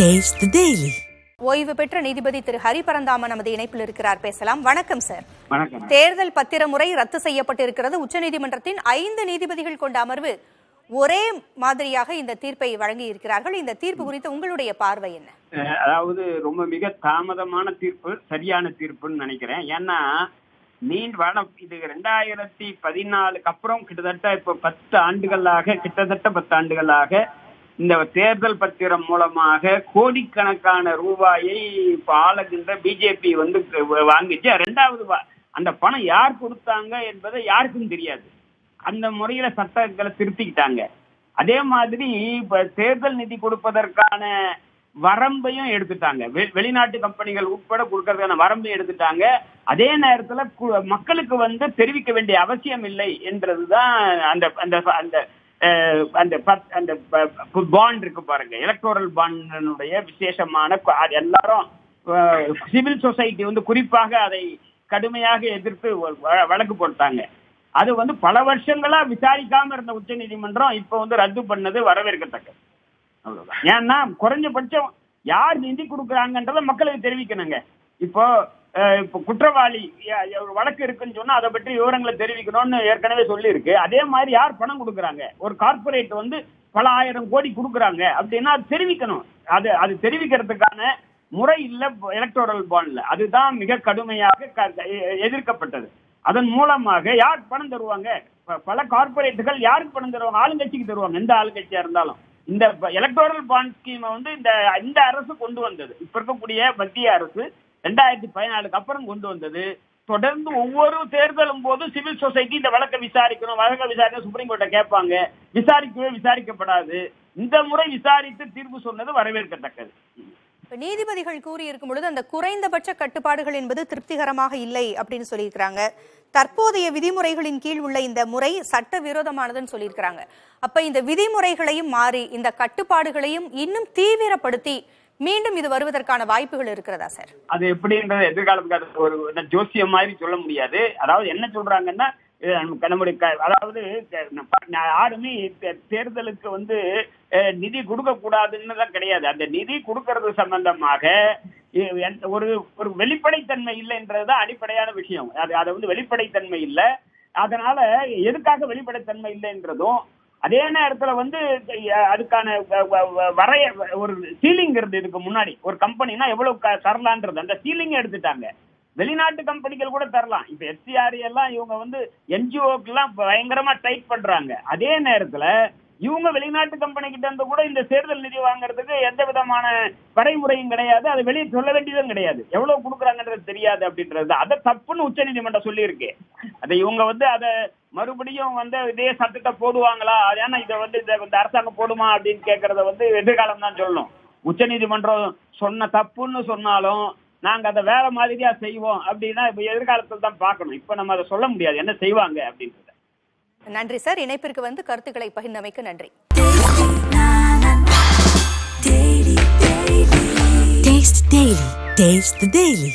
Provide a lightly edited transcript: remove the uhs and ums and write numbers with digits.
Taste the Daily. ஓய்வு பெற்ற நீதிபதி திரு ஹரிபரந்தாம நமது இணைப்பில் இருக்கிறார், பேசலாம். வணக்கம் சார். வணக்கம். தேர்தல் பத்திர முறை ரத்து செய்யப்பட்டிருக்கிறது. உச்சநீதிமன்றத்தின் 5 நீதிபதிகள் கொண்ட அமர்வு ஒரே மாதிரியாக இந்த தீர்ப்பை வழங்கி இருக்கிறார்கள். இந்த தீர்ப்பு குறித்து உங்களுடைய பார்வை என்ன? அதாவது ரொம்ப மிக தாமதமான தீர்ப்பு, சரியான தீர்ப்புன்னு நினைக்கிறேன். ஏன்னா இது 2014 அப்புறம் கிட்டத்தட்ட இப்ப 10 ஆண்டுகளாக இந்த தேர்தல் பத்திரம் மூலமாக கோடிக்கணக்கான ரூபாயை இப்ப ஆளுகின்ற பிஜேபி வாங்கிச்சு. ரெண்டாவது அந்த பணம் யார் கொடுத்தாங்க என்பதை யாருக்கும் தெரியாது. அந்த முறையில சட்டங்களை திருத்திக்கிட்டாங்க. அதே மாதிரி இப்ப தேர்தல் நிதி கொடுப்பதற்கான வரம்பையும் எடுத்துட்டாங்க. வெளிநாட்டு கம்பெனிகள் உட்பட கொடுக்கறதுக்கான வரம்பையும் எடுத்துட்டாங்க. அதே நேரத்துல மக்களுக்கு தெரிவிக்க வேண்டிய அவசியம் இல்லை என்றதுதான் அந்த பாண்ட் இருக்கு பாருங்க, எலக்டோரல் பாண்டுடைய விசேஷமான எல்லாரும் சிவில் சொசைட்டி குறிப்பாக அதை கடுமையாக எதிர்த்து வழக்கு போட்டாங்க. அது பல வருஷங்களா விசாரிக்காம இருந்த உச்ச நீதிமன்றம் இப்ப ரத்து பண்ணது வரவேற்கத்தக்கது. அவ்வளவுதான். ஏன்னா குறைஞ்சபட்சம் யார் நிதி கொடுக்குறாங்கன்றத மக்களுக்கு தெரிவிக்கணுங்க. இப்போ குற்றவாளி ஒரு வழக்கு இருக்குன்னு சொன்னா அதை பற்றி விவரங்களை தெரிவிக்கணும்னு ஏற்கனவே சொல்லி இருக்கு. அதே மாதிரி யார் பணம் கொடுக்குறாங்க, ஒரு கார்பரேட் பல ஆயிரம் கோடி கொடுக்குறாங்க அப்படின்னா அது தெரிவிக்கணும். அது தெரிவிக்கிறதுக்கான முறை இல்ல எலக்டோரல் பாண்ட்ல. அதுதான் மிக கடுமையாக எதிர்க்கப்பட்டது. அதன் மூலமாக யார் பணம் தருவாங்க, பல கார்பரேட்டுகள் யாருக்கு பணம் தருவாங்க, ஆளுங்கட்சிக்கு தருவாங்க. எந்த ஆளுங்கட்சியா இருந்தாலும். இந்த எலக்டோரல் பாண்ட் ஸ்கீமை இந்த அரசு கொண்டு வந்தது. இப்ப இருக்கக்கூடிய மத்திய அரசு 2014 அப்புறம் கொண்டு வந்தது. தொடர்ந்து ஒவ்வொரு தேர்தலும் போது சிவில் சொசைட்டி இந்த வழக்கை விசாரிக்க சுப்ரீம் கோர்ட்டை கேட்பாங்க. விசாரிக்கப்படாது. இந்த முறை விசாரித்து தீர்ப்பு சொன்னது வரவேற்கத்தக்கது. நீதிபதிகள் கூறியிருக்கும் பொழுது அந்த குறைந்தபட்ச கட்டுப்பாடுகள் என்பது திருப்திகரமாக இல்லை அப்படின்னு சொல்லியிருக்கிறாங்க. தற்போதைய விதிமுறைகளின் கீழ் உள்ள இந்த முறை சட்ட விரோதமானதுன்னு சொல்லியிருக்கிறாங்க. அப்ப இந்த விதிமுறைகளையும் மாறி இந்த கட்டுப்பாடுகளையும் இன்னும் தீவிரப்படுத்தி மீண்டும் இது வருவதற்கான வாய்ப்புகள் இருக்கிறதா சார்? அது எப்படின்றது எதிர்காலத்துக்கு ஒரு ஜோசியம் மாதிரி சொல்ல முடியாது. அதாவது என்ன சொல்றாங்கன்னா, நம்முடைய அதாவது யாருமே தேர்தலுக்கு நிதி கொடுக்க கூடாதுன்னு தான் கிடையாது. அந்த நிதி கொடுக்கறது சம்பந்தமாக ஒரு வெளிப்படைத்தன்மை இல்லைன்றதுதான் அடிப்படையான விஷயம். அது வெளிப்படைத்தன்மை இல்லை. அதனால எதுக்காக வெளிப்படைத்தன்மை இல்லைன்றதும், அதே நேரத்துல அதுக்கான ஒரு சீலிங் இருந்து இதுக்கு முன்னாடி ஒரு கம்பெனினா எவ்வளவு தரலான்றது அந்த சீலிங் எடுத்துட்டாங்க. வெளிநாட்டு கம்பெனிகள் கூட தரலாம். இப்ப எஃப்சிஆர் எல்லாம் இவங்க என்ஜிஓக்கு எல்லாம் பயங்கரமா டைட் பண்றாங்க. அதே நேரத்துல இவங்க வெளிநாட்டு கம்பெனி கிட்ட இருந்து கூட இந்த தேர்தல் நிதி வாங்குறதுக்கு எந்த விதமான வரைமுறையும் கிடையாது. அதை வெளியே சொல்ல வேண்டியதும் கிடையாது. எவ்வளவு கொடுக்குறாங்கன்றது தெரியாது அப்படின்றது அதை தப்புன்னு உச்ச நீதிமன்றம் சொல்லி இருக்கு. அதை இவங்க அதை மறுபடியும் இதே சட்டத்தை போடுவாங்களா, ஏன்னா இந்த அரசாங்கம் போடுமா அப்படின்னு கேட்கறத எதிர்காலம் தான் சொல்லணும். உச்ச நீதிமன்றம் சொன்ன தப்புன்னு சொன்னாலும் நாங்க அதை வேற மாதிரியா செய்வோம் அப்படின்னா இப்ப எதிர்காலத்தில் தான் பார்க்கணும். இப்ப நம்ம அதை சொல்ல முடியாது என்ன செய்வாங்க அப்படின்றத. நன்றி சார். இணைப்பிற்கு கருத்துக்களை பகிர்ந்தமைக்கு நன்றி. Taste the Daily.